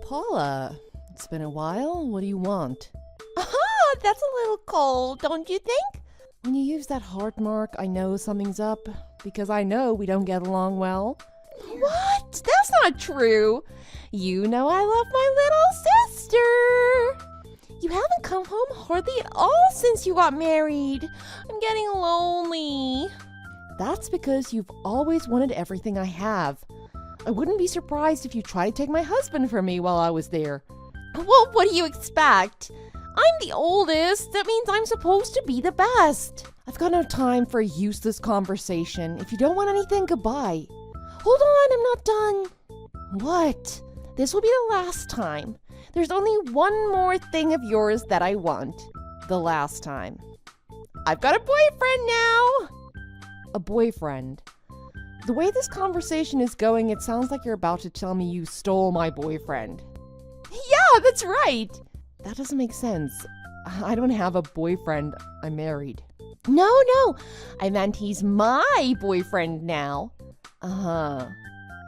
Paula, it's been a while. What do you want? Ah, that's a little cold, don't you think? When you use that heart mark, I know something's up, because I know we don't get along well. What? That's not true. You know I love my little sister. You haven't come home hardly at all since you got married. I'm getting lonely. That's because you've always wanted everything I have. I wouldn't be surprised if you tried to take my husband from me while I was there. Well, what do you expect? I'm the oldest. That means I'm supposed to be the best. I've got no time for a useless conversation. If you don't want anything, goodbye. Hold on, I'm not done. What? This will be the last time. There's only one more thing of yours that I want. The last time. I've got a boyfriend now. A boyfriend? The way this conversation is going, it sounds like you're about to tell me you stole my boyfriend. Yeah, that's right. That doesn't make sense. I don't have a boyfriend. I'm married. No, I meant he's my boyfriend now. Uh-huh.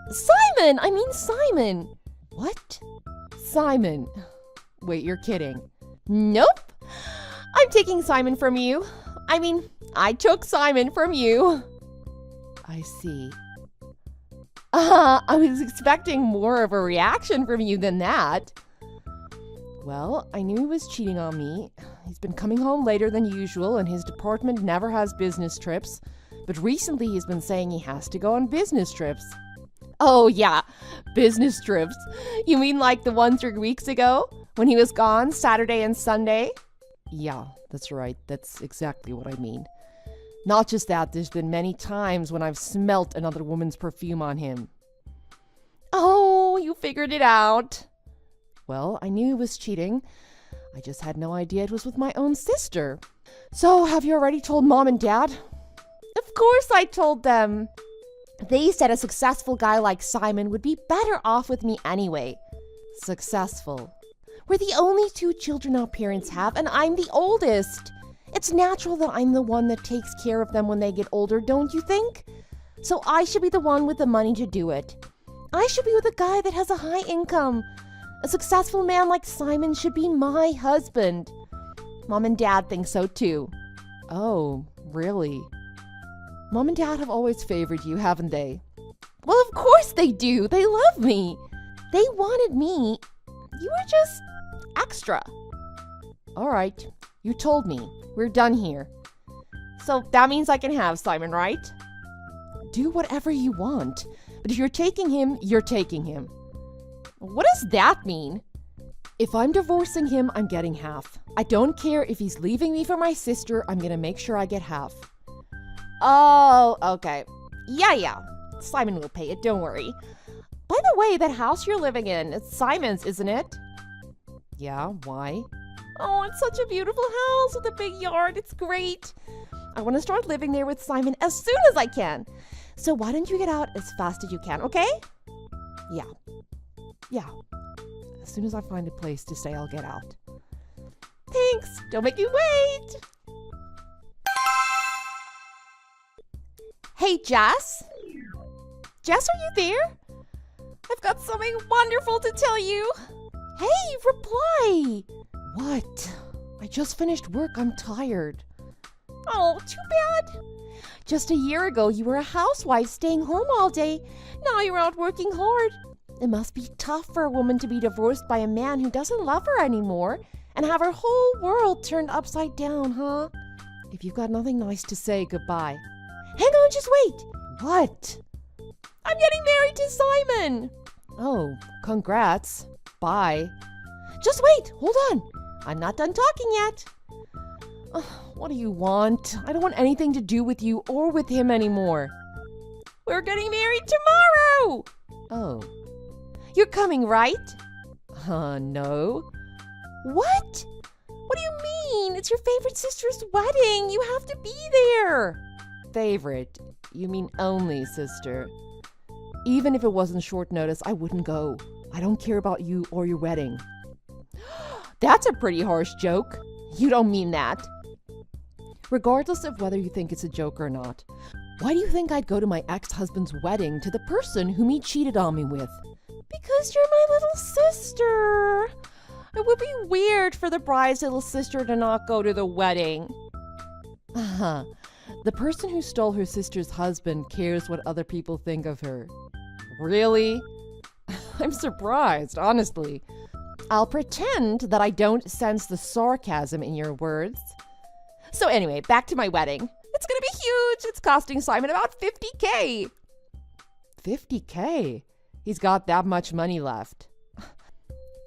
Simon. What? Simon. Wait, you're kidding. Nope. I'm taking Simon from you. I took Simon from you. I see. I was expecting more of a reaction from you than that. Well, I knew he was cheating on me. He's been coming home later than usual, and his department never has business trips. But recently he's been saying he has to go on business trips. Oh, yeah. Business trips. You mean like the one 3 weeks ago? When he was gone Saturday and Sunday? Yeah, that's right. That's exactly what I mean. Not just that, there's been many times when I've smelt another woman's perfume on him. Oh, you figured it out. Well, I knew he was cheating. I just had no idea it was with my own sister. So, have you already told Mom and Dad? Of course I told them. They said a successful guy like Simon would be better off with me anyway. Successful? We're the only 2 children our parents have, and I'm the oldest. It's natural that I'm the one that takes care of them when they get older, don't you think? So I should be the one with the money to do it. I should be with a guy that has a high income. A successful man like Simon should be my husband. Mom and Dad think so too. Oh, really? Mom and Dad have always favored you, haven't they? Well, of course they do. They love me. They wanted me. You were just extra. All right. You told me. We're done here. So that means I can have Simon, right? Do whatever you want. But if you're taking him, you're taking him. What does that mean? If I'm divorcing him, I'm getting half. I don't care if he's leaving me for my sister. I'm gonna make sure I get half. Oh, okay. Yeah. Simon will pay it, don't worry. By the way, that house you're living in, it's Simon's, isn't it? Yeah, why? Oh, it's such a beautiful house with a big yard. It's great. I want to start living there with Simon as soon as I can. So why don't you get out as fast as you can, okay? Yeah. As soon as I find a place to stay, I'll get out. Thanks. Don't make me wait. Hey, Jess? Jess, are you there? I've got something wonderful to tell you. Hey, reply. What? I just finished work. I'm tired. Oh, too bad. Just a year ago, you were a housewife staying home all day. Now you're out working hard. It must be tough for a woman to be divorced by a man who doesn't love her anymore and have her whole world turned upside down, huh? If you've got nothing nice to say, goodbye. Hang on, just wait. What? I'm getting married to Simon. Oh, congrats. Bye. Just wait. Hold on. I'm not done talking yet. What do you want? I don't want anything to do with you or with him anymore. We're getting married tomorrow. Oh. You're coming, right? No. What? What do you mean? It's your favorite sister's wedding. You have to be there. Favorite? You mean only sister. Even if it wasn't short notice, I wouldn't go. I don't care about you or your wedding. That's a pretty harsh joke. You don't mean that. Regardless of whether you think it's a joke or not, why do you think I'd go to my ex-husband's wedding to the person whom he cheated on me with? Because you're my little sister. It would be weird for the bride's little sister to not go to the wedding. The person who stole her sister's husband cares what other people think of her. Really? I'm surprised, honestly. I'll pretend that I don't sense the sarcasm in your words. So anyway, back to my wedding. It's gonna be huge. It's costing Simon about $50,000. $50,000? He's got that much money left.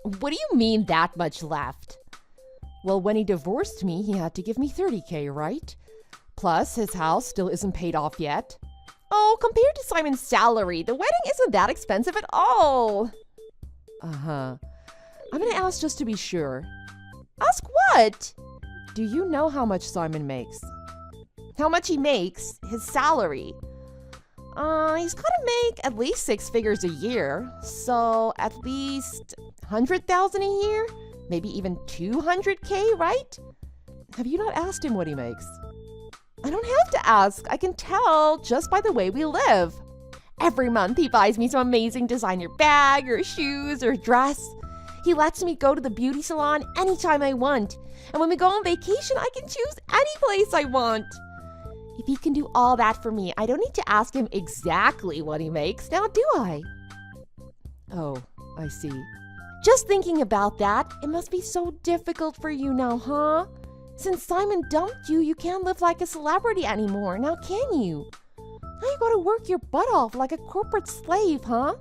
What do you mean that much left? Well, when he divorced me, he had to give me $30,000, right? Plus, his house still isn't paid off yet. Oh, compared to Simon's salary, the wedding isn't that expensive at all. I'm gonna ask just to be sure. Ask what? Do you know how much Simon makes? How much he makes? His salary. He's gotta make at least 6 figures a year. So at least 100,000 a year? Maybe even 200K, right? Have you not asked him what he makes? I don't have to ask. I can tell just by the way we live. Every month he buys me some amazing designer bag or shoes or dress. He lets me go to the beauty salon anytime I want. And when we go on vacation, I can choose any place I want. If he can do all that for me, I don't need to ask him exactly what he makes, now do I? Oh, I see. Just thinking about that, it must be so difficult for you now, huh? Since Simon dumped you, you can't live like a celebrity anymore, now can you? Now you gotta work your butt off like a corporate slave, huh?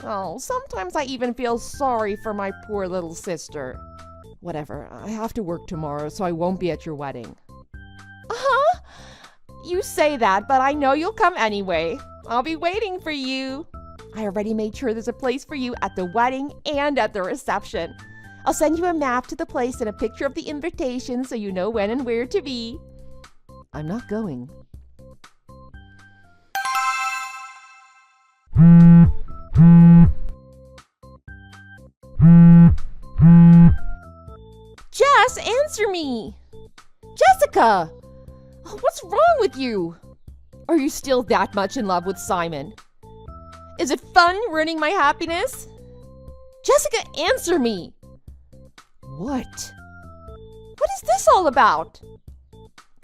Oh, sometimes I even feel sorry for my poor little sister. Whatever, I have to work tomorrow, so I won't be at your wedding. Uh-huh. You say that, but I know you'll come anyway. I'll be waiting for you. I already made sure there's a place for you at the wedding and at the reception. I'll send you a map to the place and a picture of the invitation so you know when and where to be. I'm not going. Jess, answer me! Jessica! Oh, what's wrong with you? Are you still that much in love with Simon? Is it fun ruining my happiness? Jessica, answer me! What? What is this all about?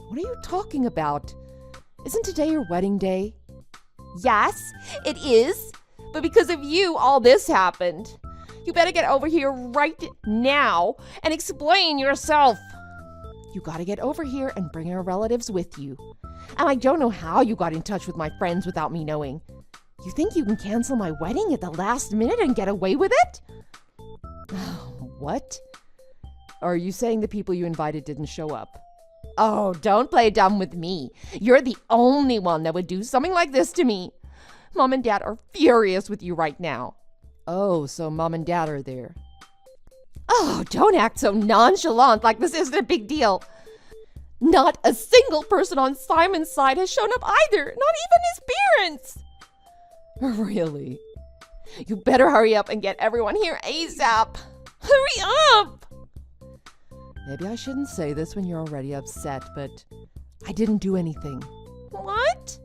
What are you talking about? Isn't today your wedding day? Yes, it is. But because of you, all this happened. You better get over here right now and explain yourself. You gotta get over here and bring our relatives with you. And I don't know how you got in touch with my friends without me knowing. You think you can cancel my wedding at the last minute and get away with it? What? Are you saying the people you invited didn't show up? Oh, don't play dumb with me. You're the only one that would do something like this to me. Mom and Dad are furious with you right now. Oh, so Mom and Dad are there. Oh, don't act so nonchalant like this isn't a big deal. Not a single person on Simon's side has shown up either, not even his parents. Really? You better hurry up and get everyone here ASAP. Hurry up! Maybe I shouldn't say this when you're already upset, but I didn't do anything. What?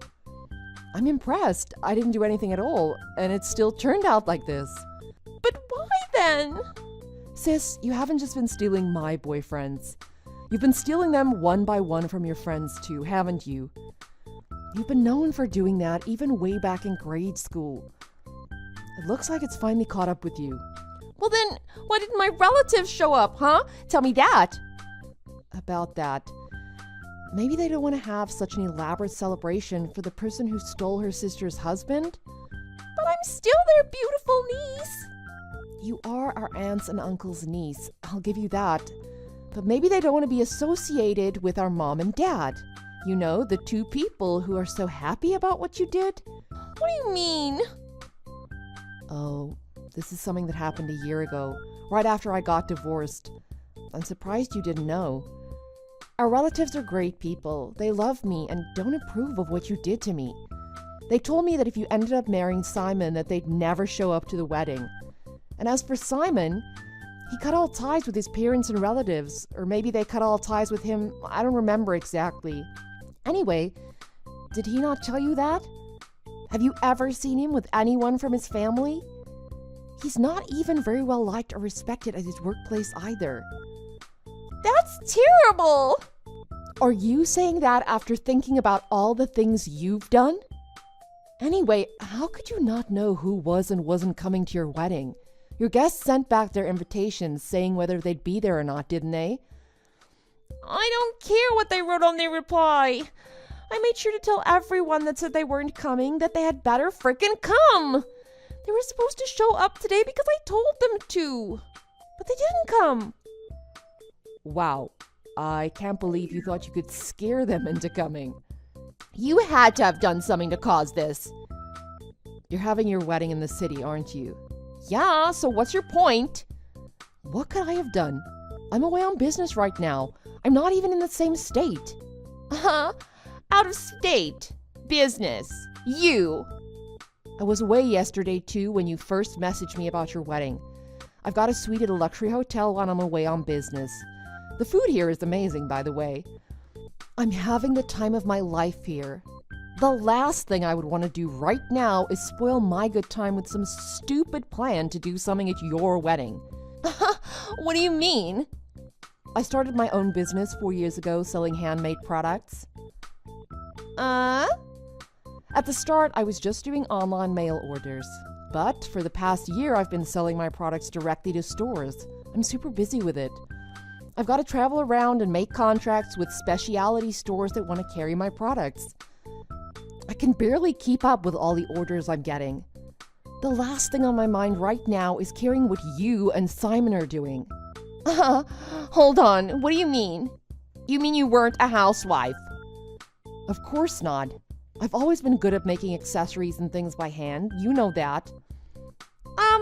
I'm impressed. I didn't do anything at all, and it still turned out like this. But why then? Sis, you haven't just been stealing my boyfriends. You've been stealing them one by one from your friends too, haven't you? You've been known for doing that even way back in grade school. It looks like it's finally caught up with you. Well then, why didn't my relatives show up, huh? Tell me that. About that. Maybe they don't want to have such an elaborate celebration for the person who stole her sister's husband? But I'm still their beautiful niece. You are our aunts and uncle's niece, I'll give you that. But maybe they don't want to be associated with our mom and dad. You know, the two people who are so happy about what you did. What do you mean? Oh, this is something that happened a year ago, right after I got divorced. I'm surprised you didn't know. Our relatives are great people. They love me and don't approve of what you did to me. They told me that if you ended up marrying Simon, that they'd never show up to the wedding. And as for Simon, he cut all ties with his parents and relatives, or maybe they cut all ties with him. I don't remember exactly. Anyway, did he not tell you that? Have you ever seen him with anyone from his family? He's not even very well liked or respected at his workplace either. That's terrible! Are you saying that after thinking about all the things you've done? Anyway, how could you not know who was and wasn't coming to your wedding? Your guests sent back their invitations saying whether they'd be there or not, didn't they? I don't care what they wrote on their reply. I made sure to tell everyone that said they weren't coming that they had better frickin' come. They were supposed to show up today because I told them to. But they didn't come. Wow, I can't believe you thought you could scare them into coming. You had to have done something to cause this. You're having your wedding in the city, aren't you? Yeah, so what's your point? What could I have done? I'm away on business right now. I'm not even in the same state. Out of state. Business. You. I was away yesterday too when you first messaged me about your wedding. I've got a suite at a luxury hotel while I'm away on business. The food here is amazing, by the way. I'm having the time of my life here. The last thing I would want to do right now is spoil my good time with some stupid plan to do something at your wedding. What do you mean? I started my own business 4 years ago selling handmade products. At the start, I was just doing online mail orders. But for the past year, I've been selling my products directly to stores. I'm super busy with it. I've got to travel around and make contracts with specialty stores that want to carry my products. I can barely keep up with all the orders I'm getting. The last thing on my mind right now is carrying what you and Simon are doing. Hold on, what do you mean? You mean you weren't a housewife? Of course not. I've always been good at making accessories and things by hand. You know that.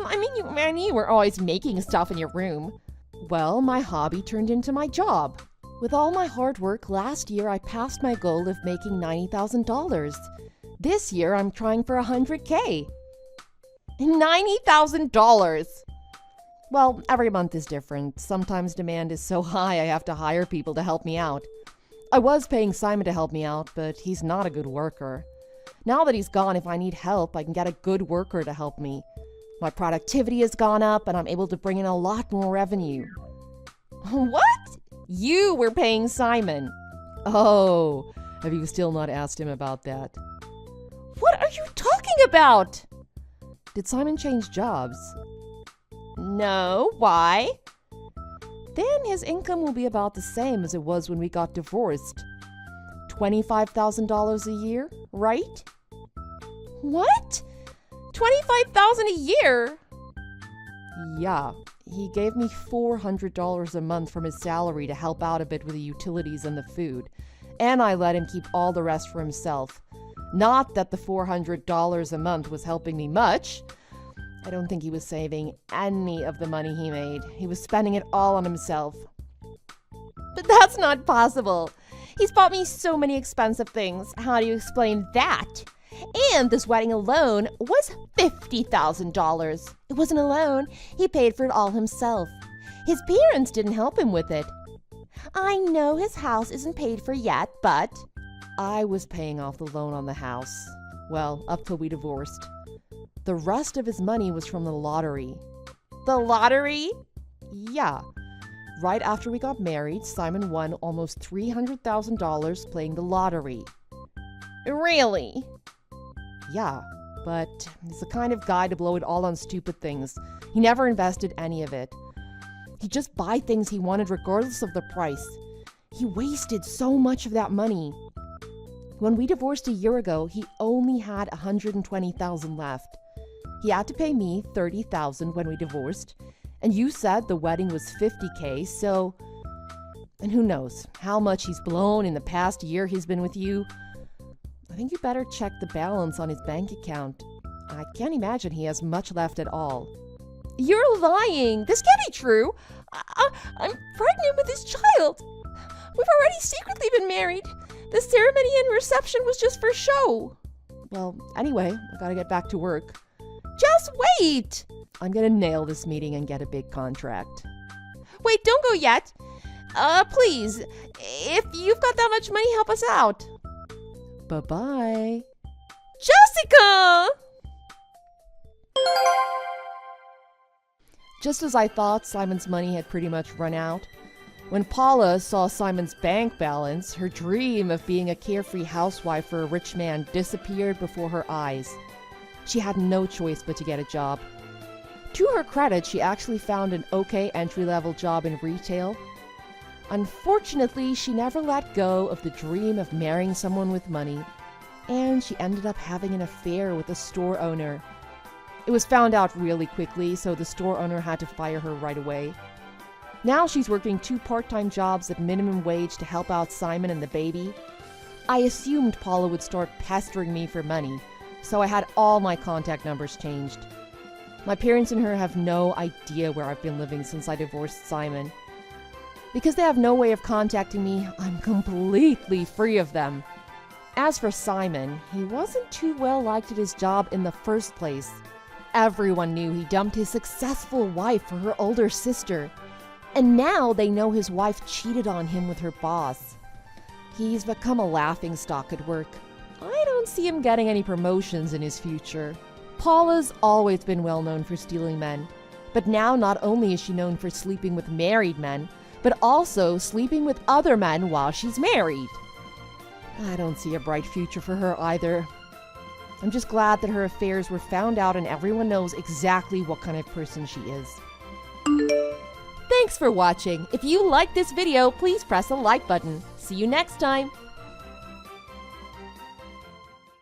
I mean you were always making stuff in your room. Well, my hobby turned into my job. With all my hard work, last year I passed my goal of making $90,000. This year I'm trying for $100K. $90,000! Well, every month is different. Sometimes demand is so high I have to hire people to help me out. I was paying Simon to help me out, but he's not a good worker. Now that he's gone, if I need help, I can get a good worker to help me. My productivity has gone up and I'm able to bring in a lot more revenue. What? You were paying Simon. Oh, have you still not asked him about that? What are you talking about? Did Simon change jobs? No, why? Then his income will be about the same as it was when we got divorced. $25,000 a year, right? What? $25,000 a year? Yeah, he gave me $400 a month from his salary to help out a bit with the utilities and the food. And I let him keep all the rest for himself. Not that the $400 a month was helping me much. I don't think he was saving any of the money he made. He was spending it all on himself. But that's not possible. He's bought me so many expensive things. How do you explain that? And this wedding alone was $50,000. It wasn't a loan. He paid for it all himself. His parents didn't help him with it. I know his house isn't paid for yet, but I was paying off the loan on the house. Well, up till we divorced. The rest of his money was from the lottery. The lottery? Yeah. Right after we got married, Simon won almost $300,000 playing the lottery. Really? Yeah, but he's the kind of guy to blow it all on stupid things. He never invested any of it. He'd just buy things he wanted regardless of the price. He wasted so much of that money. When we divorced a year ago, he only had $120,000 left. He had to pay me $30,000 when we divorced, and you said the wedding was $50K, so... And who knows how much he's blown in the past year he's been with you. I think you better check the balance on his bank account. I can't imagine he has much left at all. You're lying! This can't be true! I'm pregnant with his child! We've already secretly been married! The ceremony and reception was just for show! Well, anyway, I gotta get back to work. Just wait! I'm gonna nail this meeting and get a big contract. Wait, don't go yet! Please, if you've got that much money, help us out! Bye-bye. Jessica! Just as I thought, Simon's money had pretty much run out. When Paula saw Simon's bank balance, her dream of being a carefree housewife for a rich man disappeared before her eyes. She had no choice but to get a job. To her credit, she actually found an okay entry-level job in retail. Unfortunately, she never let go of the dream of marrying someone with money, and she ended up having an affair with a store owner. It was found out really quickly, so the store owner had to fire her right away. Now she's working 2 part-time jobs at minimum wage to help out Simon and the baby. I assumed Paula would start pestering me for money, so I had all my contact numbers changed. My parents and her have no idea where I've been living since I divorced Simon. Because they have no way of contacting me, I'm completely free of them. As for Simon, he wasn't too well liked at his job in the first place. Everyone knew he dumped his successful wife for her older sister. And now they know his wife cheated on him with her boss. He's become a laughingstock at work. I don't see him getting any promotions in his future. Paula's always been well known for stealing men. But now not only is she known for sleeping with married men, but also sleeping with other men while she's married. I don't see a bright future for her either. I'm just glad that her affairs were found out and everyone knows exactly what kind of person she is. Thanks for watching. If you liked this video, please press the like button. See you next time.